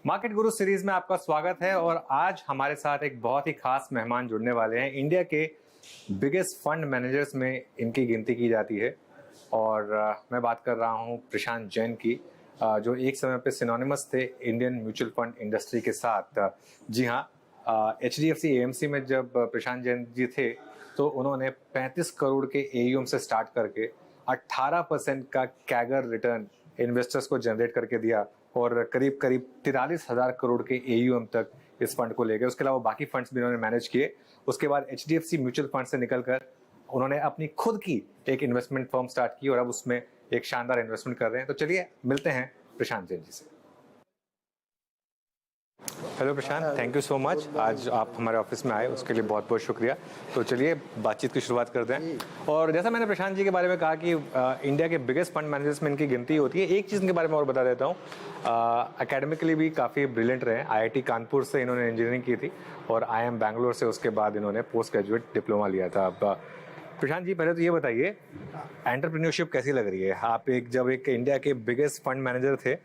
Market गुरु series में आपका स्वागत है और आज हमारे साथ एक बहुत ही खास मेहमान जुड़ने वाले हैं। इंडिया के बिगेस्ट फंड मैनेजर्स में इनकी गिनती की जाती है और मैं बात कर रहा हूं प्रशांत जैन की, जो एक समय पे सिनोनिमस थे इंडियन म्यूचुअल फंड इंडस्ट्री के साथ। जी हाँ, HDFC AMC में जब प्रशांत जैन जी थे तो उन्होंने 35 करोड़ के AUM से स्टार्ट करके 18% का कैगर रिटर्न इन्वेस्टर्स को जनरेट करके दिया और करीब करीब 43,000 करोड़ के AUM तक इस फंड को ले गए। उसके अलावा बाकी फंड्स भी उन्होंने मैनेज किए। उसके बाद HDFC म्यूचुअल फंड से निकलकर उन्होंने अपनी खुद की एक इन्वेस्टमेंट फर्म स्टार्ट की और अब उसमें एक शानदार इन्वेस्टमेंट कर रहे हैं। तो चलिए मिलते हैं प्रशांत जैन जी से। Hello Prashant, thank you so much. आज आप हमारे ऑफिस में आए उसके लिए बहुत बहुत शुक्रिया। तो चलिए बातचीत की शुरुआत करते हैं। और जैसा मैंने प्रशांत जी के बारे में कहा कि इंडिया के बिगेस्ट फंड मैनेजर्स में इनकी गिनती होती है। एक चीज़ इनके बारे में और बता देता हूँ, एकेडमिकली भी काफ़ी ब्रिलियंट रहे। IIT कानपुर से इन्होंने इंजीनियरिंग की थी और IIM बैंगलोर से उसके बाद इन्होंने पोस्ट ग्रेजुएट डिप्लोमा लिया था। अब प्रशांत जी, पहले तो ये बताइए एंटरप्रेन्योरशिप कैसी लग रही है? आप जब एक इंडिया के बिगेस्ट फंड मैनेजर थे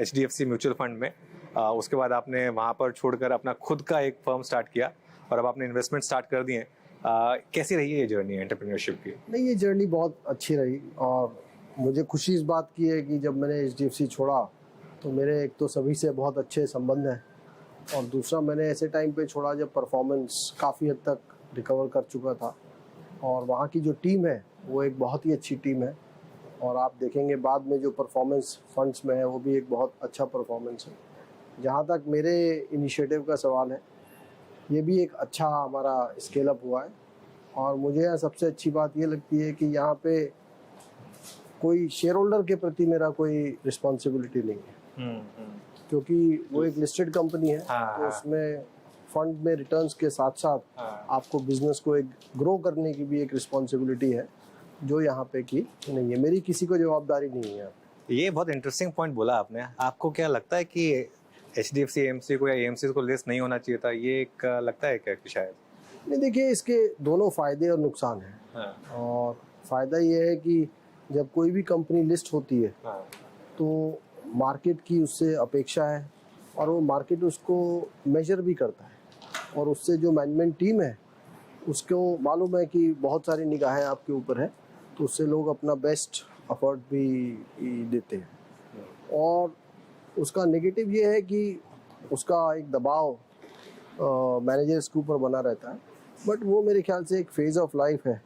HDFC म्यूचुअल फंड में, उसके बाद आपने वहाँ पर छोड़कर अपना खुद का एक फर्म स्टार्ट किया और अब आपने इन्वेस्टमेंट स्टार्ट कर दिए। कैसी रही है ये जर्नी एंटरप्रेन्योरशिप की? नहीं, ये जर्नी बहुत अच्छी रही और मुझे खुशी इस बात की है कि जब मैंने HDFC छोड़ा तो मेरे एक तो सभी से बहुत अच्छे संबंध हैं और दूसरा मैंने ऐसे टाइम पे छोड़ा जब परफॉर्मेंस काफ़ी हद तक रिकवर कर चुका था और वहाँ की जो टीम है वो एक बहुत ही अच्छी टीम है और आप देखेंगे बाद में जो परफॉर्मेंस फंड्स में है वो भी एक बहुत अच्छा परफॉर्मेंस है। जहाँ तक मेरे इनिशिएटिव का सवाल है, ये भी एक अच्छा हमारा स्केल अप हुआ है और मुझे यहाँ सबसे अच्छी बात ये लगती है कि यहाँ पे कोई शेयर होल्डर के प्रति मेरा कोई रिस्पॉन्सिबिलिटी नहीं है, क्योंकि वो एक लिस्टेड कंपनी है। तो उसमें फंड में रिटर्न्स के साथ साथ आपको बिजनेस को एक ग्रो करने की भी एक रिस्पॉन्सिबिलिटी है जो यहाँ पे की नहीं है। मेरी किसी को जवाबदारी नहीं है। ये बहुत इंटरेस्टिंग पॉइंट बोला आपने। आपको क्या लगता है कि HDFC AMC को या AMC को लिस्ट नहीं होना चाहिए था? ये एक लगता है क्या कि शायद? नहीं, देखिए इसके दोनों फायदे और नुकसान हैं। और फायदा ये है कि जब कोई भी कंपनी लिस्ट होती है तो मार्केट की उससे अपेक्षा है और वो मार्केट उसको मेजर भी करता है और उससे जो मैनेजमेंट टीम है उसको मालूम है कि बहुत सारी निगाहें आपके ऊपर है, तो उससे लोग अपना बेस्ट एफर्ट भी देते हैं। और उसका नेगेटिव ये है कि उसका एक दबाव मैनेजर्स के ऊपर बना रहता है, बट वो मेरे ख्याल से एक फेज़ ऑफ लाइफ है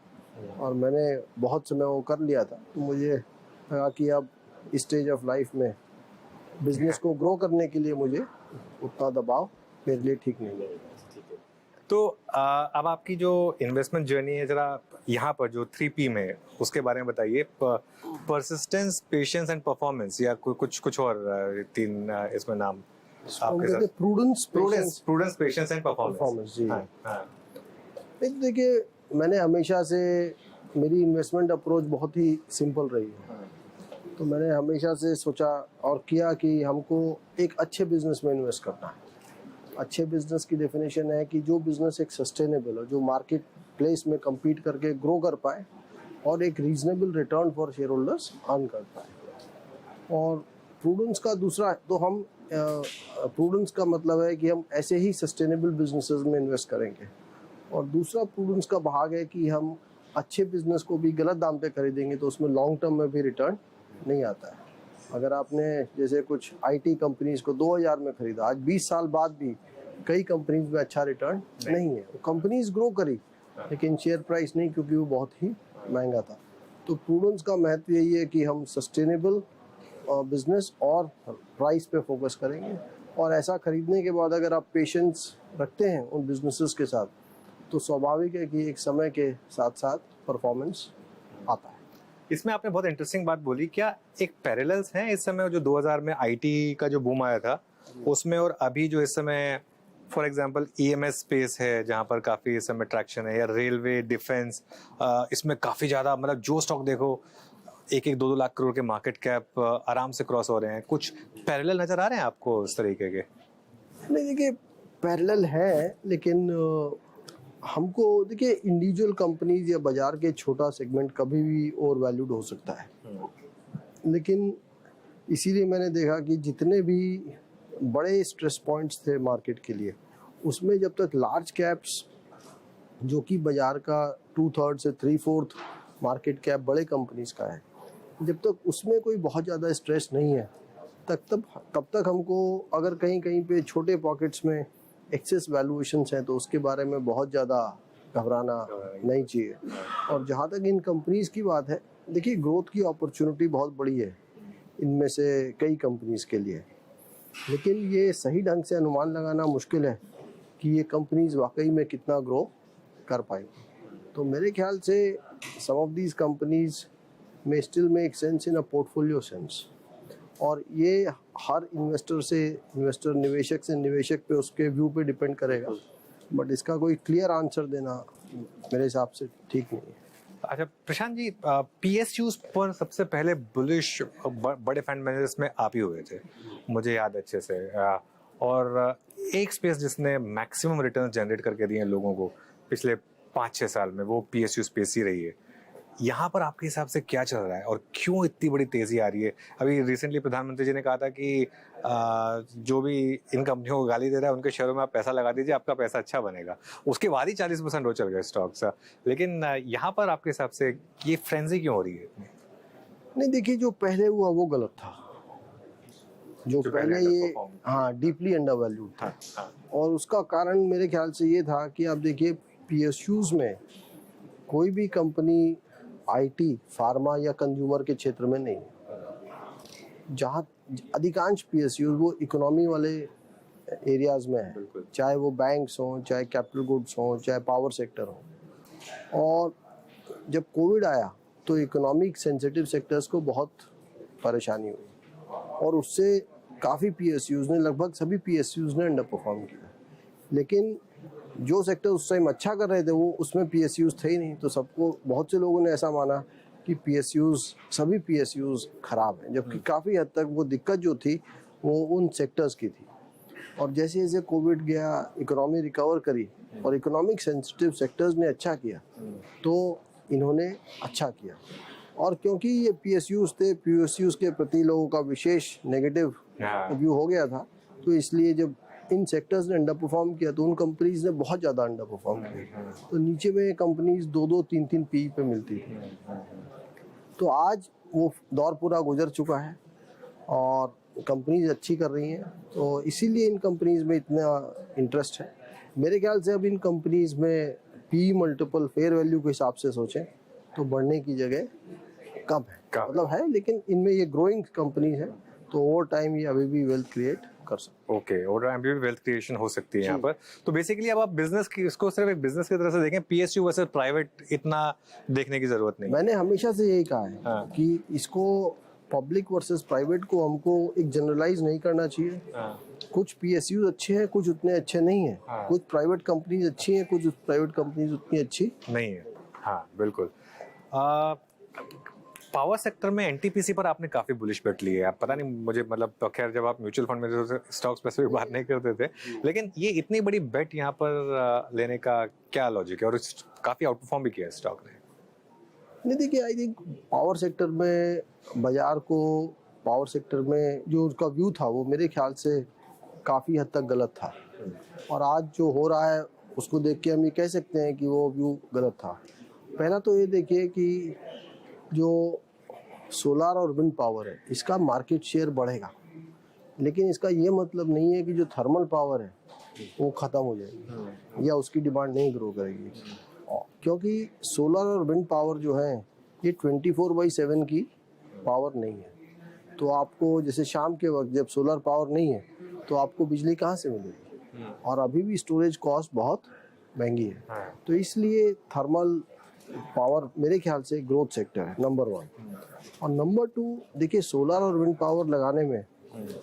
और मैंने बहुत समय वो कर लिया था। तो मुझे लगा कि अब इस स्टेज ऑफ लाइफ में बिजनेस को ग्रो करने के लिए मुझे उतना दबाव मेरे लिए ठीक नहीं है। तो अब आपकी जो इन्वेस्टमेंट जर्नी है, जरा यहाँ पर जो 3P में उसके बारे में बताइए। परसिस्टेंस, पेशेंस एंड परफॉर्मेंस, या कुछ और तीन इसमें नाम आपके साथ? Prudence, patience and performance. जी हाँ। देखिए, मैंने हमेशा से मेरी इन्वेस्टमेंट अप्रोच बहुत ही सिंपल रही है। तो मैंने हमेशा से सोचा और किया कि हमको एक अच्छे बिजनेस में इन्वेस्ट करना है। अच्छे बिजनेस की डेफिनेशन है कि जो बिजनेस एक सस्टेनेबल हो, जो मार्केट प्लेस में compete करके ग्रो कर पाए और एक reasonable return for share holders earn कर पाए। और प्रूडेंस का दूसरा, तो हम प्रूडेंस का मतलब है कि हम ऐसे ही सस्टेनेबल बिजनेसेस में इन्वेस्ट करेंगे। और दूसरा प्रूडेंस का भाग है कि हम अच्छे बिजनेस को भी गलत दाम पे खरीदेंगे तो उसमें लॉन्ग टर्म में भी रिटर्न नहीं आता है। अगर आपने जैसे कुछ IT कंपनीज को 2000 में खरीदा, आज 20 साल बाद भी कई कंपनीज में अच्छा रिटर्न नहीं है। कंपनीज ग्रो करी लेकिन शेयर प्राइस नहीं, क्योंकि वो बहुत ही महंगा था। तो प्रूडेंस का महत्व यही है कि हम सस्टेनेबल बिजनेस और प्राइस पे फोकस करेंगे और ऐसा खरीदने के बाद अगर आप पेशेंस रखते हैं उन बिजनेसेस के साथ तो स्वाभाविक है कि एक समय के साथ साथ परफॉर्मेंस आता है। इसमें आपने बहुत इंटरेस्टिंग बात बोली। क्या एक पैरेलल्स हैं इस समय जो 2000 में IT का जो बूम आया था उसमें और अभी जो इस समय फॉर एग्जांपल EMS स्पेस है जहां पर काफी इस समय ट्रैक्शन है, या रेलवे, डिफेंस, इसमें काफी ज्यादा, मतलब जो स्टॉक देखो 1-2 लाख करोड़ के मार्केट कैप आराम से क्रॉस हो रहे हैं। कुछ पैरेलल नजर आ रहे हैं आपको इस तरीके के? नहीं, देखिए पैरेलल है लेकिन हमको देखिए इंडिविजुअल कंपनीज या बाजार के छोटा सेगमेंट कभी भी ओवर वैल्यूड हो सकता है, लेकिन इसीलिए मैंने देखा कि जितने भी बड़े स्ट्रेस पॉइंट्स थे मार्केट के लिए, उसमें जब तक लार्ज कैप्स जो कि बाजार का 2/3 से 3/4 मार्केट कैप बड़े कंपनीज का है, जब तक उसमें कोई बहुत ज़्यादा स्ट्रेस नहीं है तब तक हमको अगर कहीं कहीं पे छोटे पॉकेट्स में एक्सेस वैल्यूएशंस हैं तो उसके बारे में बहुत ज़्यादा घबराना नहीं चाहिए। और जहाँ तक इन कंपनीज की बात है, देखिए ग्रोथ की अपॉर्चुनिटी बहुत बड़ी है इनमें से कई कंपनीज के लिए, लेकिन ये सही ढंग से अनुमान लगाना मुश्किल है कि ये कंपनीज वाकई में कितना ग्रो कर पाएंगी। तो मेरे ख्याल से सम ऑफ दीज कंपनीज में still make sense in a portfolio sense, और ये हर इन्वेस्टर निवेशक से निवेशक पे उसके व्यू पे डिपेंड करेगा, बट इसका कोई क्लियर आंसर देना मेरे हिसाब से ठीक नहीं है। अच्छा प्रशांत जी, पीएसयूज पर सबसे पहले बुलिश बड़े फंड मैनेजर्स में आप ही हुए थे, मुझे याद अच्छे से। और एक स्पेस जिसने मैक्सिमम रिटर्न जनरेट करके दिए हैं लोगों को पिछले 5-6 साल में, वो पीएसयू स्पेस ही रही है। यहाँ पर आपके हिसाब से क्या चल रहा है और क्यों इतनी बड़ी तेजी आ रही है? अभी रिसेंटली प्रधानमंत्री जी ने कहा था कि जो भी इन कंपनियों को गाली दे रहा है उनके शेयरों में आप पैसा लगा दीजिए, आपका पैसा अच्छा बनेगा। उसके बाद ही 40% हो चल गए स्टॉक्स। लेकिन यहाँ पर आपके हिसाब से ये फ्रेंजी क्यों हो रही है? नहीं, देखिए जो पहले हुआ वो गलत था, जो पहले ये डीपली अंडर वैल्यूड था। और उसका कारण मेरे ख्याल से ये था कि आप देखिए पीएसयूज में कोई भी कंपनी आईटी, फार्मा या कंज्यूमर के क्षेत्र में नहीं, जहाँ अधिकांश पीएसयूज वो इकोनॉमी वाले एरियाज में है, चाहे वो बैंक्स हों, चाहे कैपिटल गुड्स हों, चाहे पावर सेक्टर हो। और जब कोविड आया तो इकोनॉमिक सेंसिटिव सेक्टर्स को बहुत परेशानी हुई और उससे काफ़ी पीएसयूज ने, लगभग सभी पीएसयूज ने अंडर परफॉर्म किया। लेकिन जो सेक्टर उस टाइम अच्छा कर रहे थे वो उसमें पीएसयूज थे ही नहीं, तो सबको, बहुत से लोगों ने ऐसा माना कि सभी पीएसयूज खराब हैं, जबकि काफ़ी हद तक वो दिक्कत जो थी वो उन सेक्टर्स की थी। और जैसे जैसे कोविड गया, इकोनॉमी रिकवर करी और इकोनॉमिक सेंसिटिव सेक्टर्स ने अच्छा किया तो इन्होंने अच्छा किया। और क्योंकि ये पीएसयूज थे, पीएसयूज के प्रति लोगों का विशेष नेगेटिव व्यू हो गया था, तो इसलिए जब इन सेक्टर्स ने अंडर परफॉर्म किया तो उन कंपनीज ने बहुत ज़्यादा अंडर परफॉर्म किया, तो नीचे में कंपनीज 2-2, 3-3 पी पे मिलती थी। तो आज वो दौर पूरा गुजर चुका है और कंपनीज अच्छी कर रही हैं, तो इसीलिए इन कंपनीज में इतना इंटरेस्ट है। मेरे ख्याल से अब इन कंपनीज में पी मल्टीपल फेयर वैल्यू के हिसाब से सोचें तो बढ़ने की जगह कम है, मतलब है, लेकिन इनमें ये ग्रोइंग कंपनीज है तो ओवर टाइम ये अभी भी वेल्थ क्रिएट कर सकते। ओके, ओवर टाइम भी वेल्थ क्रिएशन हो सकती है यहाँ पर। तो बेसिकली अब आप बिजनेस की, इसको सिर्फ एक बिजनेस की तरह से देखें, पीएसयू वर्सेस प्राइवेट इतना देखने की जरूरत नहीं। मैंने हमेशा से यही कहा है कि इसको पब्लिक वर्सेस प्राइवेट को हमको एक जनरलाइज नहीं करना चाहिए। कुछ पीएसयू अच्छे हैं, कुछ उतने अच्छे नहीं हैं। कुछ प्राइवेट कंपनीज अच्छी हैं, कुछ प्राइवेट कंपनीज उतनी अच्छी नहीं है। हाँ बिल्कुल। पावर सेक्टर में एनटीपीसी पर आपने काफी बुलिश बेट ली है। आप पता नहीं मुझे, मतलब तो खैर जब आप म्यूचुअल फंड में स्टॉक्स पर से बात नहीं करते थे, लेकिन ये इतनी बड़ी बेट यहाँ पर लेने का क्या लॉजिक है? और काफी आउट परफॉर्म भी किया है स्टॉक ने। नहीं, देखिए आई थिंक पावर सेक्टर में बाजार को, पावर सेक्टर में जो उसका व्यू था वो मेरे ख्याल से काफ़ी हद तक गलत था, और आज जो हो रहा है उसको देख के हम ये कह सकते हैं कि वो व्यू गलत था। पहला तो ये देखिए कि जो सोलार और विंड पावर है इसका मार्केट शेयर बढ़ेगा, लेकिन इसका ये मतलब नहीं है कि जो थर्मल पावर है वो ख़त्म हो जाएगी या उसकी डिमांड नहीं ग्रो करेगी, क्योंकि सोलर और विंड पावर जो है ये 24/7 की पावर नहीं है। तो आपको जैसे शाम के वक्त जब सोलर पावर नहीं है तो आपको बिजली कहाँ से मिलेगी, और अभी भी स्टोरेज कॉस्ट बहुत महंगी है। तो इसलिए थर्मल पावर मेरे ख्याल से ग्रोथ सेक्टर है नंबर 1। और नंबर 2, देखिए सोलर और विंड पावर लगाने में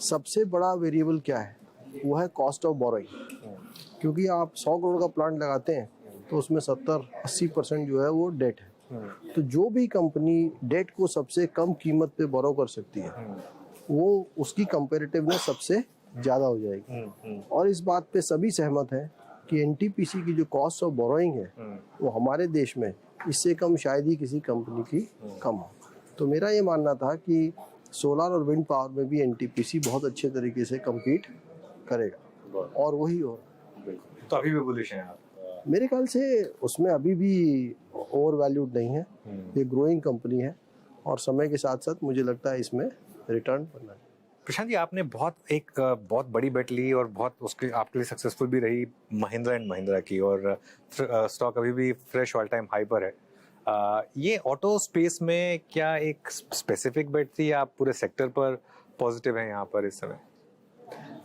सबसे बड़ा वेरिएबल क्या है, वो है कॉस्ट ऑफ बोरोइंग। क्योंकि आप 100 करोड़ का प्लांट लगाते हैं तो उसमें 70-80% जो है वो डेट है। तो जो भी कंपनी डेट को सबसे कम कीमत पे बोरो कर सकती है वो उसकी कंपेरेटिवनेस सबसे ज़्यादा हो जाएगी। और इस बात पे सभी सहमत हैं कि एनटीपीसी की जो कॉस्ट ऑफ बोरोइंग है वो हमारे देश में इससे कम शायद ही किसी कंपनी की कम हो। तो मेरा ये मानना था कि सोलर और विंड पावर में भी एनटीपीसी बहुत अच्छे तरीके से कम्पीट करेगा और वही हो। तो अभी भी बुलिश हैं आप? मेरे ख्याल से उसमें अभी भी ओवर वैल्यूड नहीं है, ये ग्रोइंग कंपनी है और समय के साथ साथ मुझे लगता है इसमें रिटर्न बनना है। प्रशांत जी, आपने बहुत बड़ी बेट ली और बहुत उसके आपके लिए सक्सेसफुल भी रही महिंद्रा एंड महिंद्रा की, और स्टॉक अभी भी फ्रेश ऑल टाइम हाई पर है। ये ऑटो स्पेस में क्या एक स्पेसिफिक बेट थी या आप पूरे सेक्टर पर पॉजिटिव हैं यहाँ पर इस समय?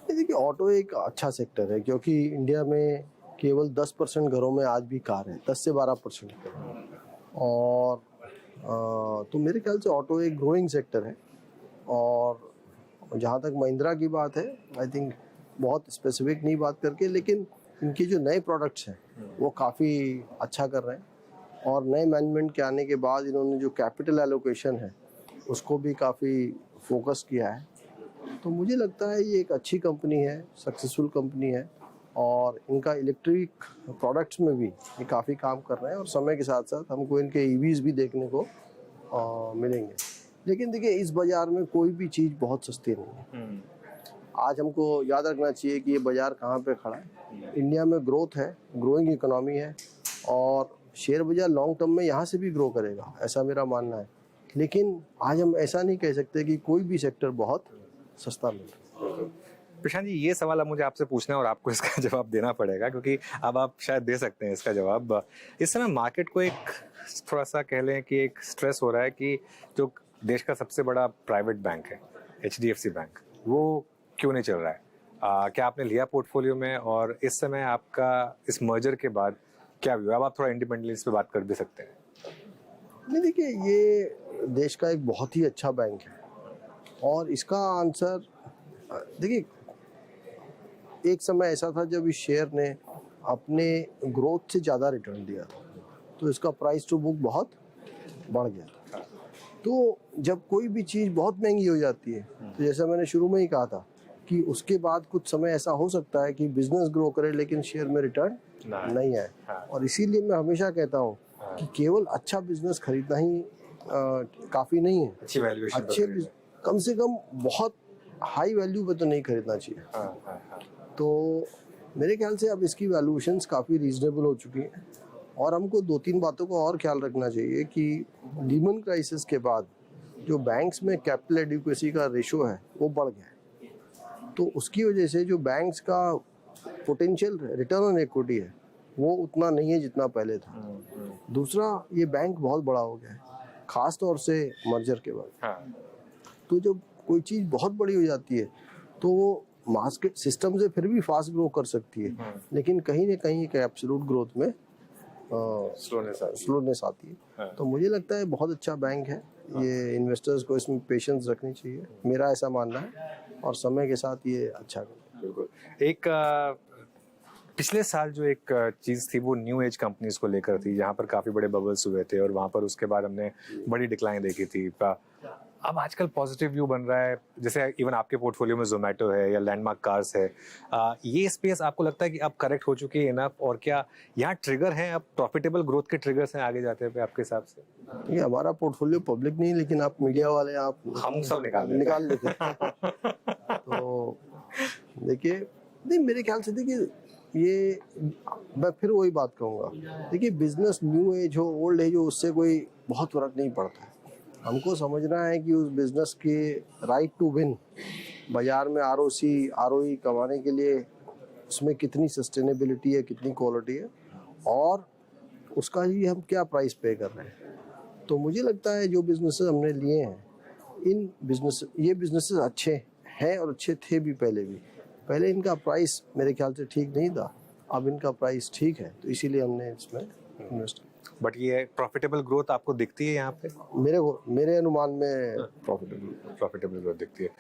देखिए, ऑटो एक अच्छा सेक्टर है क्योंकि इंडिया में केवल 10% घरों में आज भी कार है, 10 से 12%। और तो मेरे ख्याल से ऑटो एक ग्रोइंग सेक्टर है। और जहाँ तक महिंद्रा की बात है, आई थिंक बहुत स्पेसिफिक नहीं बात करके, लेकिन इनके जो नए प्रोडक्ट्स हैं वो काफ़ी अच्छा कर रहे हैं और नए मैनेजमेंट के आने के बाद इन्होंने जो कैपिटल एलोकेशन है उसको भी काफ़ी फोकस किया है। तो मुझे लगता है ये एक अच्छी कंपनी है, सक्सेसफुल कंपनी है और इनका इलेक्ट्रिक प्रोडक्ट्स में भी ये काफ़ी काम कर रहे हैं और समय के साथ साथ हमको इनके ईवीज़ भी देखने को मिलेंगे। लेकिन देखिए, इस बाज़ार में कोई भी चीज़ बहुत सस्ती नहीं है। आज हमको याद रखना चाहिए कि ये बाज़ार कहाँ पे खड़ा है। इंडिया में ग्रोथ है, ग्रोइंग इकोनॉमी है और शेयर बाज़ार लॉन्ग टर्म में यहाँ से भी ग्रो करेगा, ऐसा मेरा मानना है। लेकिन आज हम ऐसा नहीं कह सकते कि कोई भी सेक्टर बहुत सस्ता मिल रहा है। प्रशांत जी, ये सवाल अब मुझे आपसे पूछना है और आपको इसका जवाब देना पड़ेगा, क्योंकि अब आप शायद दे सकते हैं इसका जवाब। इस समय मार्केट को एक थोड़ा सा कह लें कि एक स्ट्रेस हो रहा है कि जो देश का सबसे बड़ा प्राइवेट बैंक है HDFC बैंक, वो क्यों नहीं चल रहा है? क्या आपने लिया पोर्टफोलियो में, और इस समय आपका इस मर्जर के बाद क्या व्यू है? अब आप थोड़ा इंडिपेंडेंटली इस पर बात कर भी सकते हैं। नहीं, देखिए, ये देश का एक बहुत ही अच्छा बैंक है और इसका आंसर, देखिए, एक समय ऐसा था जब इस शेयर ने अपने ग्रोथ से ज़्यादा रिटर्न दिया था, तो इसका प्राइस टू बुक बहुत बढ़ गया था। तो जब कोई भी चीज़ बहुत महंगी हो जाती है, तो जैसा मैंने शुरू में ही कहा था कि उसके बाद कुछ समय ऐसा हो सकता है कि बिजनेस ग्रो करे लेकिन शेयर में रिटर्न नहीं आए। और इसीलिए मैं हमेशा कहता हूँ कि केवल अच्छा बिजनेस खरीदना ही काफ़ी नहीं है। अच्छी वैल्यूएशन, अच्छे कम से कम बहुत हाई वैल्यू पे तो नहीं खरीदना चाहिए। तो मेरे ख्याल से अब इसकी वैल्यूएशंस काफ़ी रीजनेबल हो चुकी हैं और हमको 2-3 बातों का और ख्याल रखना चाहिए कि लीमन क्राइसिस के बाद जो बैंक्स में कैपिटल एडिक्वेसी का रेशो है वो बढ़ गया है। तो उसकी वजह से जो बैंक्स का पोटेंशियल रिटर्न ऑन इक्विटी है वो उतना नहीं है जितना पहले था। दूसरा, ये बैंक बहुत बड़ा हो गया है, खास तौर से मर्जर के बाद। तो जब कोई चीज़ बहुत बड़ी हो जाती है तो वो मार्केट सिस्टम से फिर भी फास्ट ग्रो कर सकती है, लेकिन कहीं ना कहीं एक एब्सोल्यूट ग्रोथ में स्लोनेस आती है। तो मुझे लगता है बहुत अच्छा बैंक है ये, इन्वेस्टर्स को इसमें पेशेंस रखनी चाहिए, मेरा ऐसा मानना है, और समय के साथ ये अच्छा करेगा। बिल्कुल। एक पिछले साल जो एक चीज़ थी वो न्यू एज कंपनीज को लेकर थी, जहाँ पर काफ़ी बड़े बबल्स हुए थे और वहाँ पर उसके बाद हमने बड़ी डिक्लाइन देखी थी। अब आजकल पॉजिटिव व्यू बन रहा है, जैसे इवन आपके पोर्टफोलियो में जोमेटो है या लैंडमार्क कार्स है। ये स्पेस आपको लगता है कि अब करेक्ट हो चुकी है इनफ, और क्या यहाँ ट्रिगर हैं, अब प्रॉफिटेबल ग्रोथ के ट्रिगर्स हैं आगे जाते हुए आपके हिसाब से? ये हमारा पोर्टफोलियो पब्लिक नहीं, लेकिन आप मीडिया वाले आप हम सब निकाल लेते तो देखिए, नहीं, मेरे ख्याल से देखिए, ये मैं फिर वही बात कहूँगा, देखिए, बिजनेस न्यू एज हो ओल्ड एज हो उससे कोई बहुत फर्क नहीं पड़ता है। हमको समझना है कि उस बिजनेस के राइट टू विन बाजार में ROE कमाने के लिए उसमें कितनी सस्टेनेबिलिटी है, कितनी क्वालिटी है, और उसका ही हम क्या प्राइस पे कर रहे हैं। तो मुझे लगता है जो बिजनेसेस हमने लिए हैं, ये बिजनेसेस अच्छे हैं और अच्छे थे भी पहले इनका प्राइस मेरे ख्याल से ठीक नहीं था, अब इनका प्राइस ठीक है, तो इसीलिए हमने इसमें इन्वेस्ट किया। बट ये प्रॉफिटेबल ग्रोथ आपको दिखती है यहाँ पे? मेरे अनुमान में प्रॉफिटेबल ग्रोथ दिखती है।